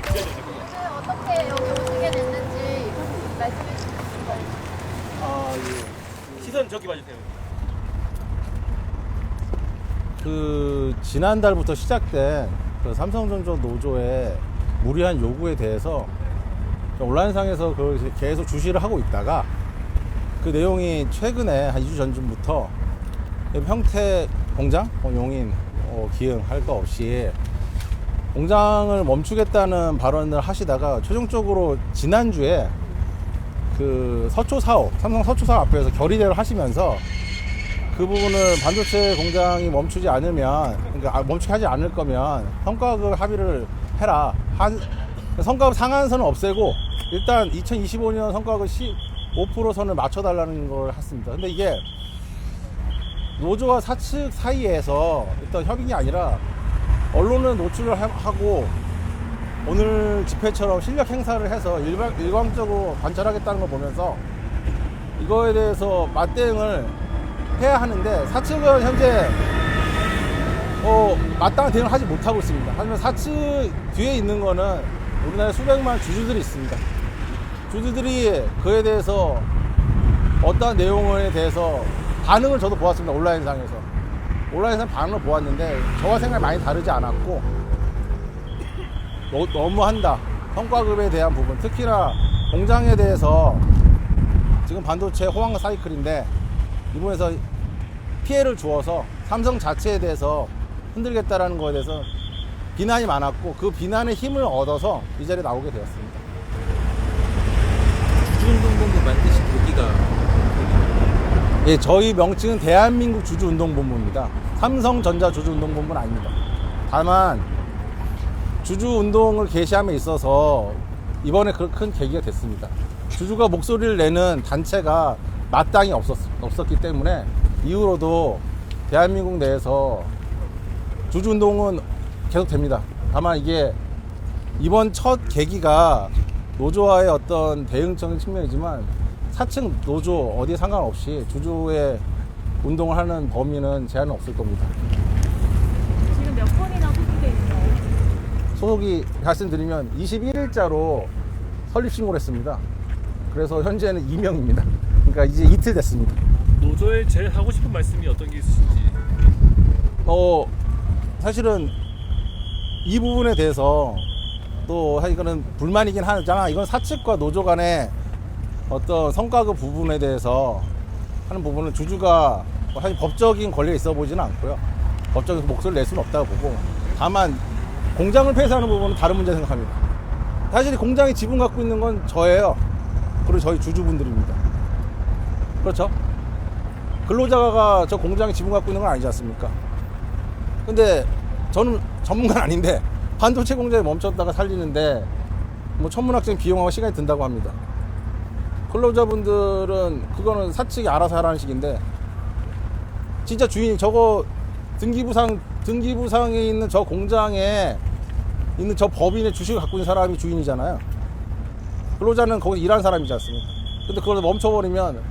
어떻게 여기 오시게 됐는지 말씀해 주시면. 예. 시선 저기 봐주세요. 지난달부터 시작된 삼성전자 노조의 무리한 요구에 대해서 온라인상에서 계속 주시를 하고 있다가 그 내용이 최근에 한 2주 전쯤부터 평택 공장 용인 기흥 할 거 없이 공장을 멈추겠다는 발언을 하시다가 최종적으로 지난주에 서초 사업, 삼성 서초 사업 앞에서 결의대를 하시면서 그 부분을 반도체 공장이 멈추지 않으면, 그러니까 멈추게 하지 않을 거면 성과급 합의를 해라. 성과급 상한선은 없애고 일단 2025년 성과급 15%선을 맞춰달라는 걸 했습니다. 근데 이게 노조와 사측 사이에서 일단 협의가 아니라 언론은 노출을 하고 오늘 집회처럼 실력 행사를 해서 일방적으로 관찰하겠다는 걸 보면서 이거에 대해서 맞대응을 해야 하는데 사측은 현재 마땅한 대응을 하지 못하고 있습니다. 하지만 사측 뒤에 있는 거는 우리나라에 수백만 주주들이 있습니다. 주주들이 그에 대해서 어떠한 내용에 대해서 반응을 저도 보았습니다. 온라인상에서 반응을 보았는데 저와 생각이 많이 다르지 않았고 너무한다. 성과급에 대한 부분, 특히나 공장에 대해서 지금 반도체 호황 사이클인데 이번에서 피해를 주어서 삼성 자체에 대해서 흔들겠다라는 거에 대해서 비난이 많았고 그 비난의 힘을 얻어서 이 자리에 나오게 되었습니다. 주주운동본부 만드신 계기가? 예, 저희 명칭은 대한민국 주주운동본부입니다. 삼성전자 주주운동본부는 아닙니다. 다만 주주운동을 개시함에 있어서 이번에 큰 계기가 됐습니다. 주주가 목소리를 내는 단체가 마땅히 없었기 때문에 이후로도 대한민국 내에서 주주운동은 계속됩니다. 다만 이게 이번 첫 계기가 노조와의 어떤 대응적인 측면이지만 사측 노조 어디에 상관없이 주주의 운동을 하는 범위는 제한은 없을 겁니다. 지금 몇 건이나 소속돼 있어요? 소속이 말씀드리면 21일자로 설립신고를 했습니다. 그래서 현재는 2명입니다. 그러니까 이제 이틀 됐습니다. 노조에 제일 하고 싶은 말씀이 어떤 게 있으신지? 사실은 이 부분에 대해서 또 이거는 불만이긴 하잖아. 이건 사측과 노조 간의 어떤 성과급 부분에 대해서 하는 부분은 주주가 사실 법적인 권리가 있어 보지는 않고요. 법적인 목소리를 낼 수는 없다고 보고, 다만 공장을 폐쇄하는 부분은 다른 문제 생각합니다. 사실 공장의 지분 갖고 있는 건 저예요. 그리고 저희 주주분들입니다. 그렇죠? 근로자가 저 공장에 지분 갖고 있는 건 아니지 않습니까? 근데 저는 전문가는 아닌데 반도체 공장이 멈췄다가 살리는데 뭐 천문학적인 비용하고 시간이 든다고 합니다. 근로자분들은 그거는 사측이 알아서 하라는 식인데, 진짜 주인이 저거 등기부상에 있는 저 공장에 있는 저 법인의 주식을 갖고 있는 사람이 주인이잖아요. 근로자는 거기 일하는 사람이지 않습니까? 근데 그걸 멈춰버리면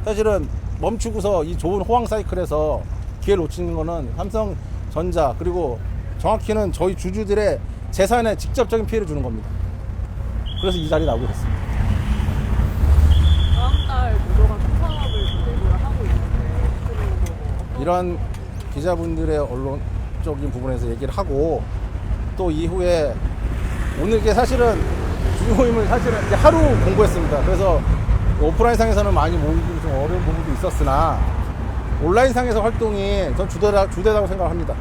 사실은 멈추고서 이 좋은 호황 사이클에서 기회를 놓치는 거는 삼성전자, 그리고 정확히는 저희 주주들의 재산에 직접적인 피해를 주는 겁니다. 그래서 이 자리에 나오게 됐습니다. 다음 달 노조가 특파업을 내부를 하고 있는데 이런 기자분들의 언론적인 부분에서 얘기를 하고, 또 이후에 오늘 게 사실은 주주 모임을 사실은 이제 하루 공부했습니다. 그래서 오프라인상에서는 많이 모이기 좀 어려운 부분도 있었으나 온라인상에서 활동이 전 주되다고 생각합니다.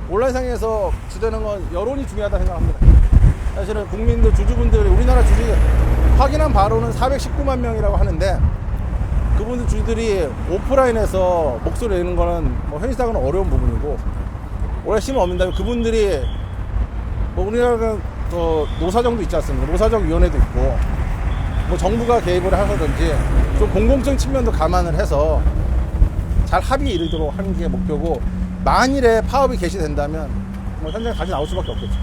온라인상에서 주되는 건 여론이 중요하다고 생각합니다. 사실은 국민들, 주주분들이, 우리나라 주주 확인한 바로는 419만 명이라고 하는데, 그분들 주주들이 오프라인에서 목소리 내는 거는 뭐 현실상은 어려운 부분이고, 원래 힘을 얻는다면 그분들이 뭐 우리나라는 노사정도 있지 않습니까? 노사정 위원회도 있고, 뭐 정부가 개입을 하든지 좀 공공적 측면도 감안을 해서 잘 합의에 이르도록 하는 게 목표고, 만일에 파업이 개시된다면 뭐 현장에 다시 나올 수밖에 없겠죠.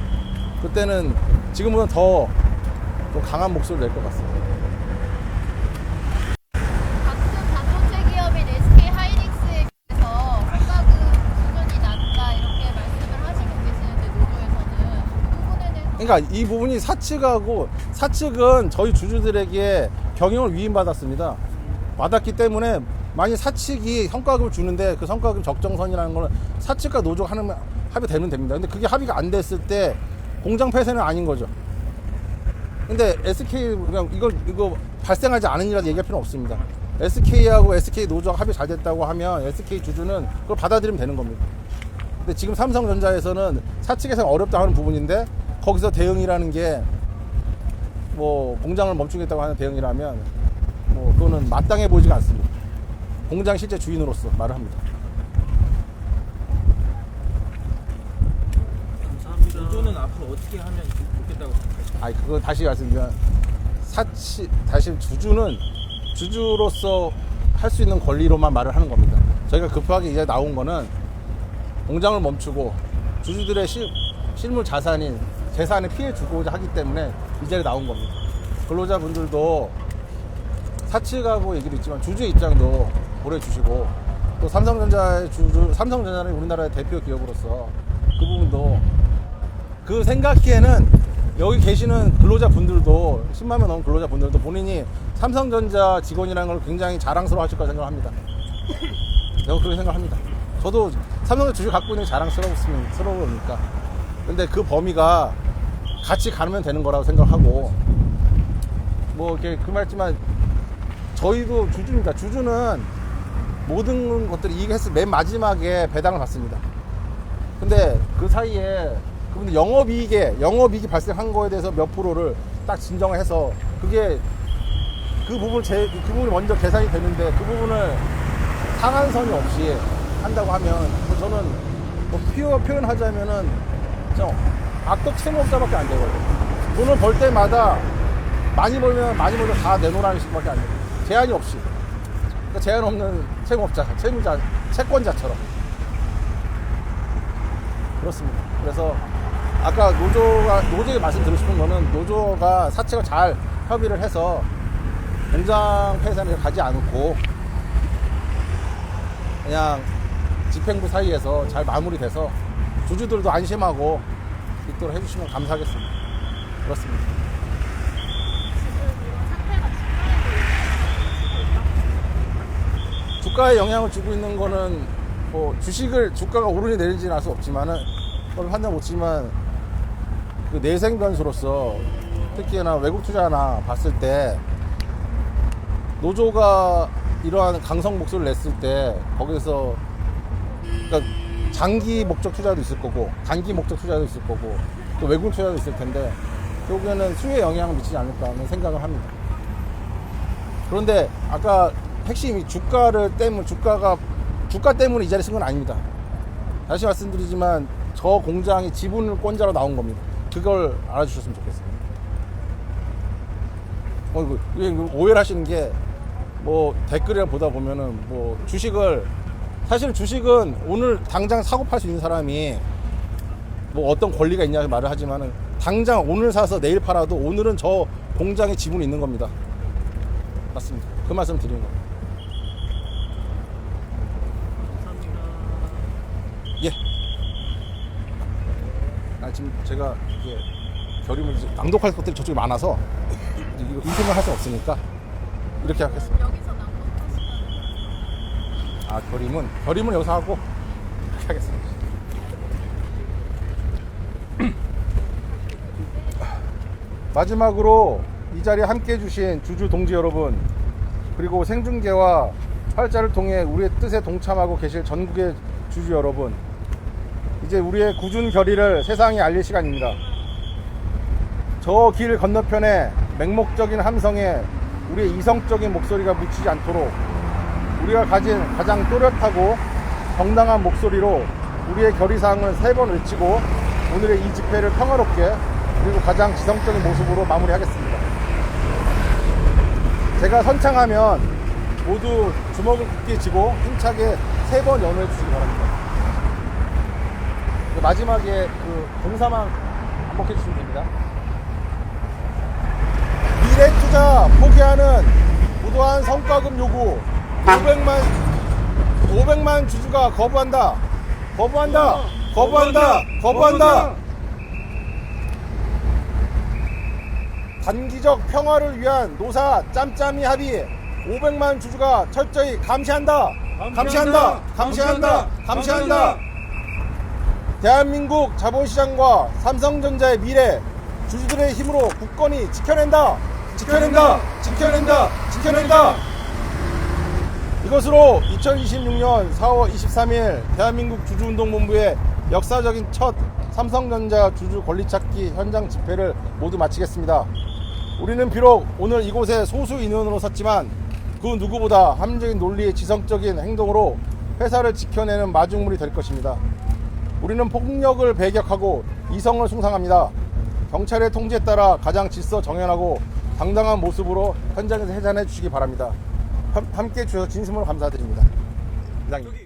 그때는 지금보다 더 좀 강한 목소리를 낼 것 같습니다. 같은 반도체 기업인 SK 하이닉스에 비해서 성과급 수준이 낮다 이렇게 말씀을 하시고 계시는데 노조에서는 그러니까 이 부분이 사측은 저희 주주들에게 경영을 위임받았습니다. 받았기 때문에 만약 사측이 성과급을 주는데 그 성과급 적정선이라는 거는 사측과 노조가 합의되면 됩니다. 근데 그게 합의가 안 됐을 때 공장 폐쇄는 아닌 거죠. 근데 SK 그냥 이거 발생하지 않은 일이라도 얘기할 필요는 없습니다. SK하고 SK 노조가 합의 잘 됐다고 하면 SK 주주는 그걸 받아들이면 되는 겁니다. 근데 지금 삼성전자에서는 사측에서 어렵다 하는 부분인데 거기서 대응이라는 게 뭐 공장을 멈추겠다고 하는 대응이라면 뭐 그거는 마땅해 보이지가 않습니다. 공장 실제 주인으로서 말을 합니다. 감사합니다. 노조는 앞으로 어떻게 하면 좋겠다고 생각하세요? 아니 그거 다시 말씀드리면 다시 주주로서 할 수 있는 권리로만 말을 하는 겁니다. 저희가 급하게 이제 나온 거는 공장을 멈추고 주주들의 실물 재산에 피해 주고자 하기 때문에 이 자리에 나온 겁니다. 근로자분들도 사측하고 얘기도 있지만 주주의 입장도 고려해 주시고 또 삼성전자는 우리나라의 대표 기업으로서 그 부분도 그 생각기에는 여기 계시는 근로자분들도 10만 명 넘은 근로자분들도 본인이 삼성전자 직원이라는 걸 굉장히 자랑스러워 하실 거라 생각합니다. 제가 그렇게 생각합니다. 저도 삼성전자 주식 갖고 있는 게 자랑스러우니까. 근데 그 범위가 같이 가면 되는 거라고 생각하고 뭐 이렇게 그 말했지만 저희도 주주입니다. 주주는 모든 것들이 이익했을 맨 마지막에 배당을 받습니다. 근데 그 사이에 그분들 영업이익이 발생한 거에 대해서 몇 프로를 딱 진정을 해서 그게 그 부분이 먼저 계산이 되는데 그 부분을 상한선이 없이 한다고 하면 저는 뭐 표현하자면은 좀 악덕 채무업자밖에 안 되거든요. 돈을 벌 때마다 많이 벌면 다 내놓으라는 식밖에 안 돼요. 제한이 없이. 그러니까 제한 없는 채권자처럼. 그렇습니다. 그래서 아까 노조에게 말씀 드리고 싶은 거는 노조가 사측을 잘 협의를 해서 공장 폐쇄를 가지 않고 그냥 집행부 사이에서 잘 마무리돼서 주주들도 안심하고 있도록 해주시면 감사하겠습니다. 그렇습니다. 주가에 영향을 주고 있는 거는 뭐 주가가 오르니 내리지는 알 수 없지만은 그걸 판단 못지만 그 내생 변수로서 특히나 외국 투자나 봤을 때 노조가 이러한 강성 목소리를 냈을 때 거기서 그러니까 장기 목적 투자도 있을 거고 단기 목적 투자도 있을 거고 또 외국 투자도 있을 텐데 결국에는 수요에 영향을 미치지 않을까 하는 생각을 합니다. 그런데 아까 핵심이 주가 때문에 이 자리에 쓴 건 아닙니다. 다시 말씀드리지만 저 공장이 지분권자로 나온 겁니다. 그걸 알아주셨으면 좋겠습니다. 오해를 하시는 게 뭐 댓글이나 보다 보면은 뭐 사실 주식은 오늘 당장 사고 팔 수 있는 사람이 뭐 어떤 권리가 있냐 말을 하지만은 당장 오늘 사서 내일 팔아도 오늘은 저 공장에 지분이 있는 겁니다. 맞습니다. 그 말씀 드리는 겁니다. 감사합니다. 예. 지금 제가 이게 결의문 낭독할 것들이 저쪽에 많아서 이거 인쇄를 할 수 없으니까 이렇게 하겠습니다. 여기서 낭독하시면 결의문 여기서 하고 이렇게 하겠습니다. 마지막으로 이 자리에 함께 해주신 주주 동지 여러분 그리고 생중계와 활자를 통해 우리의 뜻에 동참하고 계실 전국의 주주 여러분 이제 우리의 굳은 결의를 세상에 알릴 시간입니다. 저 길 건너편에 맹목적인 함성에 우리의 이성적인 목소리가 묻히지 않도록 우리가 가진 가장 또렷하고 정당한 목소리로 우리의 결의사항을 3번 외치고 오늘의 이 집회를 평화롭게 그리고 가장 지성적인 모습으로 마무리하겠습니다. 제가 선창하면 모두 주먹을 굳게 쥐고 힘차게 3번 연호해 주시기 바랍니다. 마지막에 그 동사만 반복해 주시면 됩니다. 미래 투자 포기하는 부도한 성과금 요구 500만 주주가 거부한다. 단기적 평화를 위한 노사 짬짬이 합의 500만 주주가 철저히 감시한다. 감시한다. 감시한다. 감시한다. 대한민국 자본시장과 삼성전자의 미래 주주들의 힘으로 굳건히 지켜낸다. 지켜낸다. 지켜낸다. 지켜낸다. 이것으로 2026년 4월 23일 대한민국 주주운동본부의 역사적인 첫 삼성전자 주주 권리찾기 현장 집회를 모두 마치겠습니다. 우리는 비록 오늘 이곳에 소수 인원으로 섰지만 그 누구보다 합리적인 논리의 지성적인 행동으로 회사를 지켜내는 마중물이 될 것입니다. 우리는 폭력을 배격하고 이성을 숭상합니다. 경찰의 통제에 따라 가장 질서 정연하고 당당한 모습으로 현장에서 해산해 주시기 바랍니다. 함께 해주셔서 진심으로 감사드립니다. 이상입니다.